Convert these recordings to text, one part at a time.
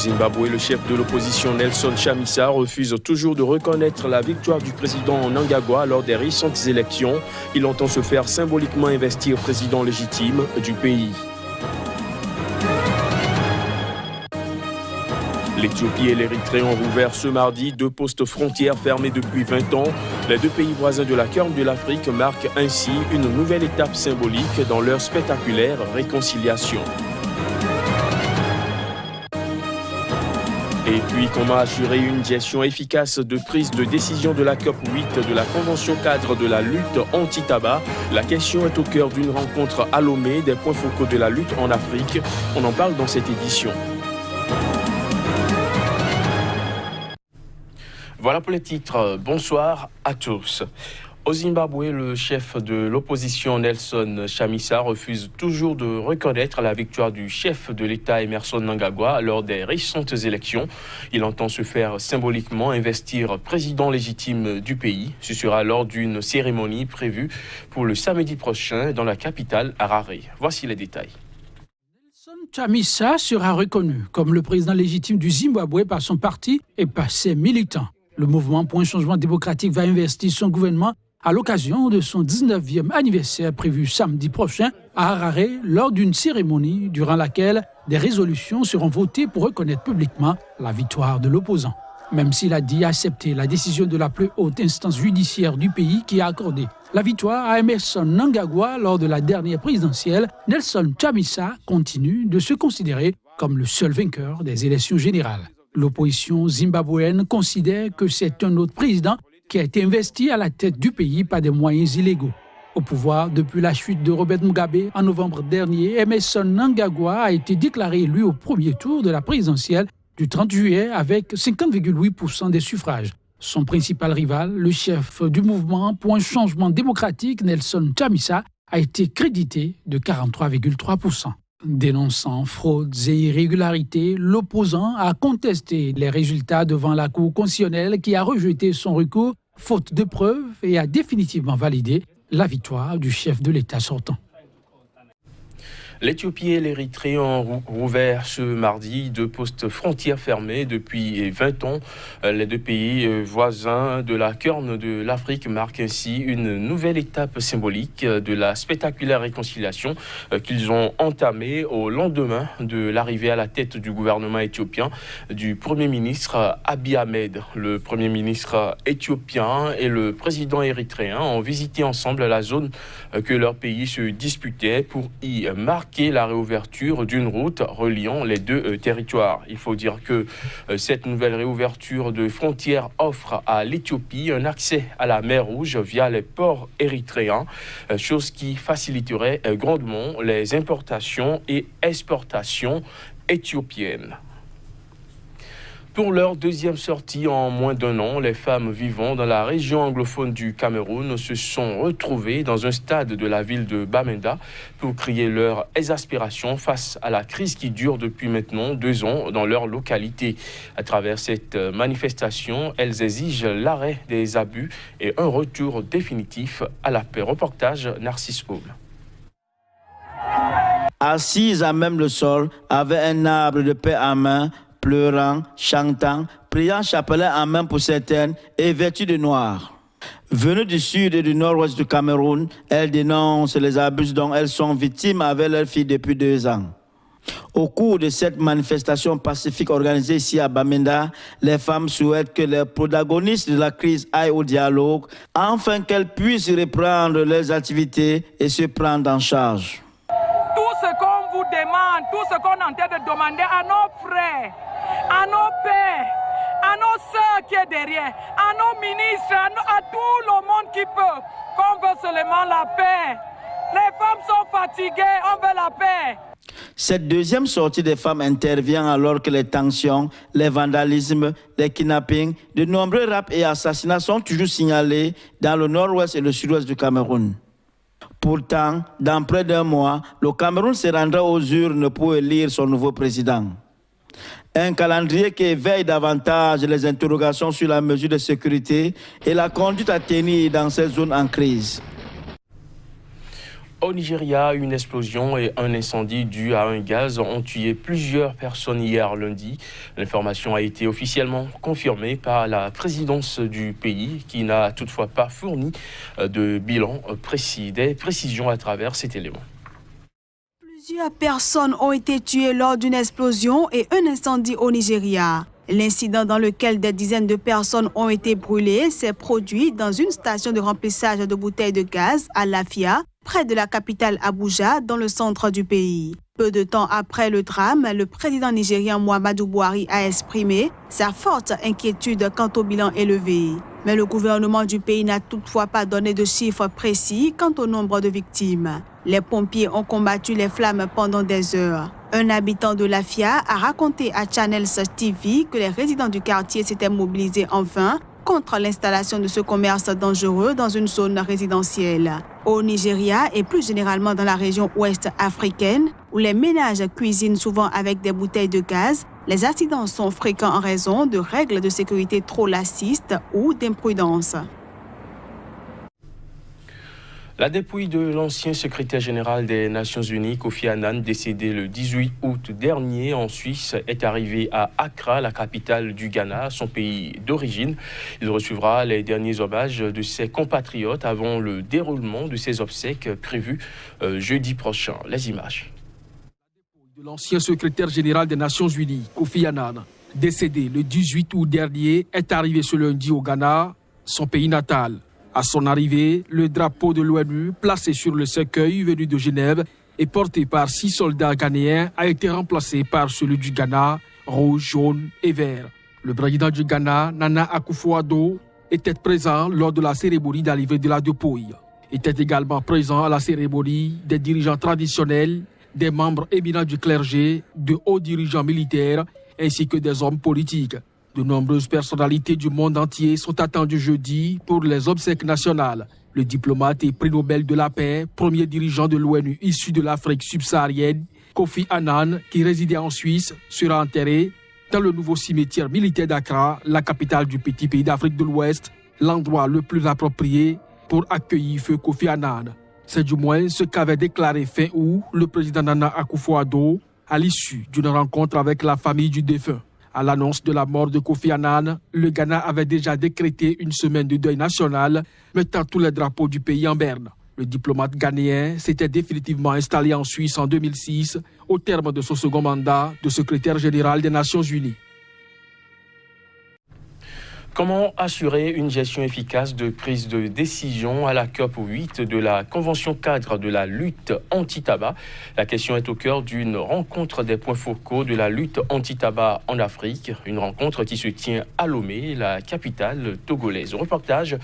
Zimbabwe, le chef de l'opposition Nelson Chamisa refuse toujours de reconnaître la victoire du président Mnangagwa lors des récentes élections. Il entend se faire symboliquement investir président légitime du pays. L'Éthiopie et l'Érythrée ont rouvert ce mardi 2 postes frontières fermés depuis 20 ans. Les 2 pays voisins de la Corne de l'Afrique marquent ainsi une nouvelle étape symbolique dans leur spectaculaire réconciliation. Et puis, comment assurer une gestion efficace de prise de décision de la COP8 de la Convention cadre de la lutte anti-tabac? La question est au cœur d'une rencontre à Lomé des points focaux de la lutte en Afrique. On en parle dans cette édition. Voilà pour les titres. Bonsoir à tous. Au Zimbabwe, le chef de l'opposition Nelson Chamisa refuse toujours de reconnaître la victoire du chef de l'État Emmerson Mnangagwa lors des récentes élections. Il entend se faire symboliquement investir président légitime du pays. Ce sera lors d'une cérémonie prévue pour le samedi prochain dans la capitale Harare. Voici les détails. Chamisa sera reconnu comme le président légitime du Zimbabwe par son parti et par ses militants. Le mouvement pour un changement démocratique va investir son gouvernement à l'occasion de son 19e anniversaire prévu samedi prochain à Harare lors d'une cérémonie durant laquelle des résolutions seront votées pour reconnaître publiquement la victoire de l'opposant. Même s'il a dit accepter la décision de la plus haute instance judiciaire du pays qui a accordé la victoire à Emmerson Mnangagwa lors de la dernière présidentielle, Nelson Chamisa continue de se considérer comme le seul vainqueur des élections générales. L'opposition zimbabwéenne considère que c'est un autre président qui a été investi à la tête du pays par des moyens illégaux. Au pouvoir depuis la chute de Robert Mugabe en novembre dernier, Emmerson Mnangagwa a été déclaré élu au premier tour de la présidentielle du 30 juillet avec 50,8% des suffrages. Son principal rival, le chef du mouvement pour un changement démocratique, Nelson Chamisa, a été crédité de 43,3%. Dénonçant fraudes et irrégularités, l'opposant a contesté les résultats devant la Cour constitutionnelle qui a rejeté son recours faute de preuves et a définitivement validé la victoire du chef de l'État sortant. L'Éthiopie et l'Érythrée ont rouvert ce mardi 2 postes frontières fermés depuis 20 ans. Les 2 pays voisins de la Corne de l'Afrique marquent ainsi une nouvelle étape symbolique de la spectaculaire réconciliation qu'ils ont entamée au lendemain de l'arrivée à la tête du gouvernement éthiopien du Premier ministre Abiy Ahmed. Le Premier ministre éthiopien et le président érythréen ont visité ensemble la zone que leur pays se disputait pour y marquer la réouverture d'une route reliant les 2 territoires. Il faut dire que cette nouvelle réouverture de frontières offre à l'Éthiopie un accès à la mer Rouge via les ports érythréens, chose qui faciliterait grandement les importations et exportations éthiopiennes. Pour leur 2e sortie en moins d'1 an, les femmes vivant dans la région anglophone du Cameroun se sont retrouvées dans un stade de la ville de Bamenda pour crier leur exaspération face à la crise qui dure depuis maintenant 2 ans dans leur localité. À travers cette manifestation, elles exigent l'arrêt des abus et un retour définitif à la paix. Reportage Narcisse Hall. Assises à même le sol, avec un arbre de paix à main, pleurant, chantant, priant chapelet en main pour certaines et vêtues de noir. Venues du sud et du nord-ouest du Cameroun, elles dénoncent les abus dont elles sont victimes avec leurs filles depuis 2 ans. Au cours de cette manifestation pacifique organisée ici à Bamenda, les femmes souhaitent que les protagonistes de la crise aillent au dialogue, afin qu'elles puissent reprendre leurs activités et se prendre en charge. Tout ce qu'on vous demande, tout ce qu'on est en train de demander à nos frères, à nos pères, à nos sœurs qui est derrière, à nos ministres, à tout le monde qui peut, qu'on veut seulement la paix. Les femmes sont fatiguées, on veut la paix. Cette 2e sortie des femmes intervient alors que les tensions, les vandalismes, les kidnappings, de nombreux rapts et assassinats sont toujours signalés dans le nord-ouest et le sud-ouest du Cameroun. Pourtant, dans près d'1 mois, le Cameroun se rendra aux urnes pour élire son nouveau président. Un calendrier qui éveille davantage les interrogations sur la mesure de sécurité et la conduite à tenir dans ces zones en crise. Au Nigeria, une explosion et un incendie dû à un gaz ont tué plusieurs personnes hier lundi. L'information a été officiellement confirmée par la présidence du pays qui n'a toutefois pas fourni de bilan précis. Des précisions à travers cet élément. Plusieurs personnes ont été tuées lors d'une explosion et un incendie au Nigeria. L'incident dans lequel des dizaines de personnes ont été brûlées s'est produit dans une station de remplissage de bouteilles de gaz à Lafia, près de la capitale Abuja, dans le centre du pays. Peu de temps après le drame, le président nigérien Muhammadu Buhari a exprimé sa forte inquiétude quant au bilan élevé. Mais le gouvernement du pays n'a toutefois pas donné de chiffres précis quant au nombre de victimes. Les pompiers ont combattu les flammes pendant des heures. Un habitant de Lafia a raconté à Channels TV que les résidents du quartier s'étaient mobilisés en vain contre l'installation de ce commerce dangereux dans une zone résidentielle. Au Nigeria et plus généralement dans la région ouest africaine, où les ménages cuisinent souvent avec des bouteilles de gaz, les accidents sont fréquents en raison de règles de sécurité trop laxistes ou d'imprudence. La dépouille de l'ancien secrétaire général des Nations Unies, Kofi Annan, décédé le 18 août dernier en Suisse, est arrivée à Accra, la capitale du Ghana, son pays d'origine. Il recevra les derniers hommages de ses compatriotes avant le déroulement de ses obsèques prévues jeudi prochain. Les images. De l'ancien secrétaire général des Nations Unies, Kofi Annan, décédé le 18 août dernier, est arrivé ce lundi au Ghana, son pays natal. À son arrivée, le drapeau de l'ONU, placé sur le cercueil venu de Genève et porté par 6 soldats ghanéens, a été remplacé par celui du Ghana, rouge, jaune et vert. Le président du Ghana, Nana Akufo-Addo, était présent lors de la cérémonie d'arrivée de la dépouille. Était également présent à la cérémonie des dirigeants traditionnels, des membres éminents du clergé, de hauts dirigeants militaires ainsi que des hommes politiques. De nombreuses personnalités du monde entier sont attendues jeudi pour les obsèques nationales. Le diplomate et prix Nobel de la paix, premier dirigeant de l'ONU issu de l'Afrique subsaharienne, Kofi Annan, qui résidait en Suisse, sera enterré dans le nouveau cimetière militaire d'Accra, la capitale du petit pays d'Afrique de l'Ouest, l'endroit le plus approprié pour accueillir feu Kofi Annan. C'est du moins ce qu'avait déclaré fin août le président Nana Akufo-Addo à l'issue d'une rencontre avec la famille du défunt. À l'annonce de la mort de Kofi Annan, le Ghana avait déjà décrété une semaine de deuil national, mettant tous les drapeaux du pays en berne. Le diplomate ghanéen s'était définitivement installé en Suisse en 2006, au terme de son second mandat de secrétaire général des Nations Unies. Comment assurer une gestion efficace de prise de décision à la COP8 de la Convention cadre de la lutte anti-tabac? La question est au cœur d'une rencontre des points focaux de la lutte anti-tabac en Afrique. Une rencontre qui se tient à Lomé, la capitale togolaise. Reportage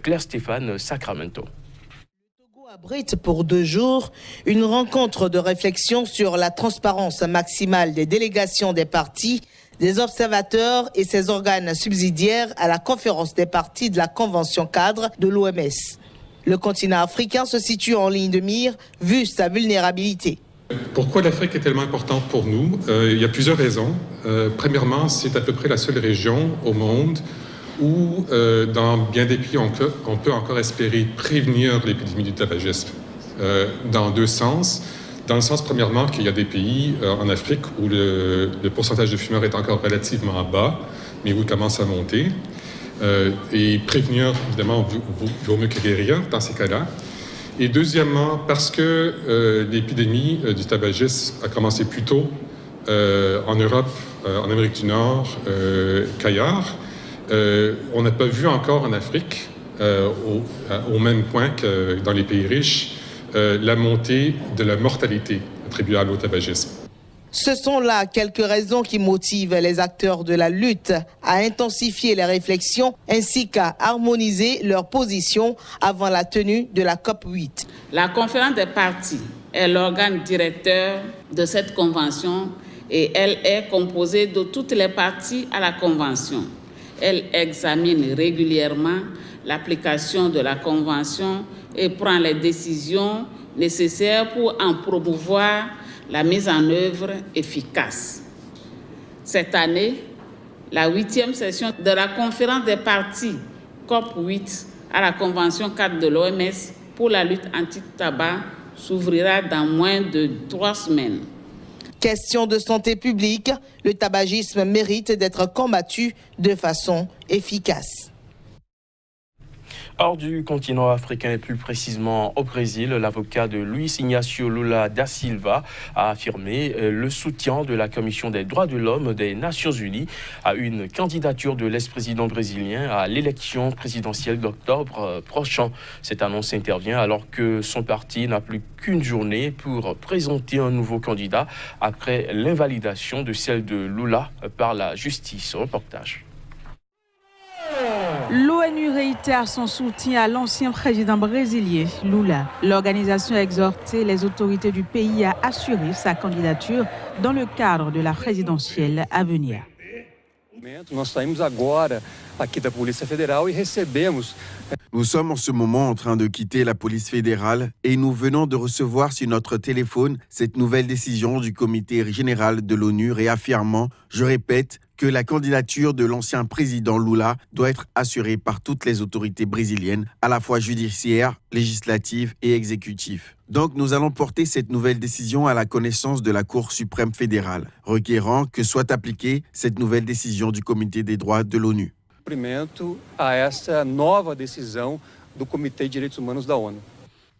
Claire-Stéphane Sacramento. Le Togo abrite pour 2 jours une rencontre de réflexion sur la transparence maximale des délégations des partis, des observateurs et ses organes subsidiaires à la conférence des parties de la Convention cadre de l'OMS. Le continent africain se situe en ligne de mire vu sa vulnérabilité. Pourquoi l'Afrique est tellement importante pour nous? Il y a plusieurs raisons. Premièrement, c'est à peu près la seule région au monde où, dans bien des pays, on peut encore espérer prévenir l'épidémie du tabagisme. Dans 2 sens. Dans le sens, premièrement, qu'il y a des pays en Afrique où le pourcentage de fumeurs est encore relativement bas, mais où il commence à monter. Et prévenir, évidemment, vaut mieux que guérir dans ces cas-là. Et deuxièmement, parce que l'épidémie du tabagisme a commencé plus tôt en Europe, en Amérique du Nord qu'ailleurs, on n'a pas vu encore en Afrique, au même point que dans les pays riches, la montée de la mortalité attribuable au tabagisme. Ce sont là quelques raisons qui motivent les acteurs de la lutte à intensifier les réflexions ainsi qu'à harmoniser leurs positions avant la tenue de la COP8. La conférence des parties est l'organe directeur de cette convention et elle est composée de toutes les parties à la convention. Elle examine régulièrement l'application de la convention et prend les décisions nécessaires pour en promouvoir la mise en œuvre efficace. Cette année, la 8e session de la conférence des parties COP8 à la Convention cadre de l'OMS pour la lutte anti-tabac s'ouvrira dans moins de 3 semaines. Question de santé publique, le tabagisme mérite d'être combattu de façon efficace. Hors du continent africain et plus précisément au Brésil, l'avocat de Luiz Inácio Lula da Silva a affirmé le soutien de la Commission des droits de l'homme des Nations Unies à une candidature de l'ex-président brésilien à l'élection présidentielle d'octobre prochain. Cette annonce intervient alors que son parti n'a plus qu'une journée pour présenter un nouveau candidat après l'invalidation de celle de Lula par la justice. Reportage. L'ONU réitère son soutien à l'ancien président brésilien Lula. L'organisation a exhorté les autorités du pays à assurer sa candidature dans le cadre de la présidentielle à venir. Nous sommes en ce moment en train de quitter la police fédérale et nous venons de recevoir sur notre téléphone cette nouvelle décision du comité général de l'ONU réaffirmant, je répète, que la candidature de l'ancien président Lula doit être assurée par toutes les autorités brésiliennes, à la fois judiciaires, législatives et exécutives. Donc nous allons porter cette nouvelle décision à la connaissance de la Cour suprême fédérale, requérant que soit appliquée cette nouvelle décision du Comité des droits de l'ONU. A essa nova decisão do Comitê de Direitos Humanos da ONU.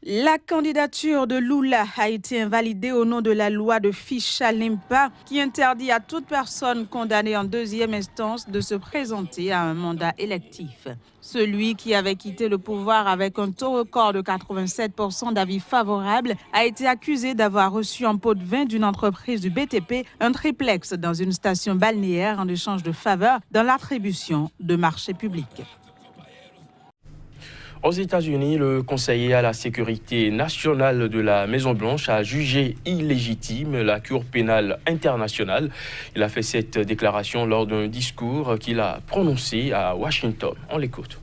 La candidature de Lula a été invalidée au nom de la loi de Ficha-Limpa qui interdit à toute personne condamnée en deuxième instance de se présenter à un mandat électif. Celui qui avait quitté le pouvoir avec un taux record de 87% d'avis favorables a été accusé d'avoir reçu en pot de vin d'une entreprise du BTP un triplex dans une station balnéaire en échange de faveurs dans l'attribution de marchés publics. Aux États-Unis, le conseiller à la sécurité nationale de la Maison-Blanche a jugé illégitime la Cour pénale internationale. Il a fait cette déclaration lors d'un discours qu'il a prononcé à Washington. On l'écoute.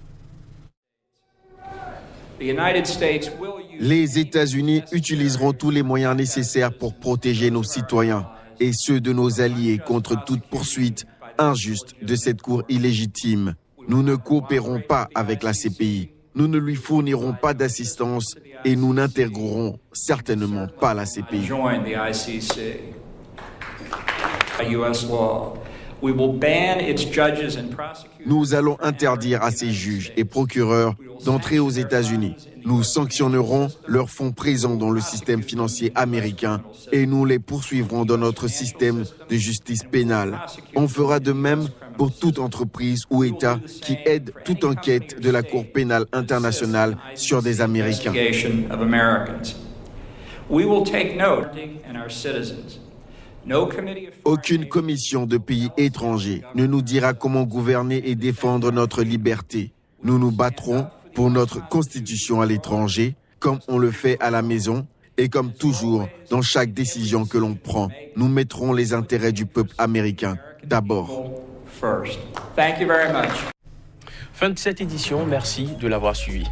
Les États-Unis utiliseront tous les moyens nécessaires pour protéger nos citoyens et ceux de nos alliés contre toute poursuite injuste de cette Cour illégitime. Nous ne coopérons pas avec la CPI. Nous ne lui fournirons pas d'assistance et nous n'intégrerons certainement pas la CPI. Nous allons interdire à ces juges et procureurs d'entrer aux États-Unis. Nous sanctionnerons leurs fonds présents dans le système financier américain et nous les poursuivrons dans notre système de justice pénale. On fera de même pour toute entreprise ou État qui aide toute enquête de la Cour pénale internationale sur des Américains. Aucune commission de pays étrangers ne nous dira comment gouverner et défendre notre liberté. Nous nous battrons pour notre constitution à l'étranger, comme on le fait à la maison, et comme toujours, dans chaque décision que l'on prend, nous mettrons les intérêts du peuple américain d'abord. Fin de cette édition, merci de l'avoir suivi.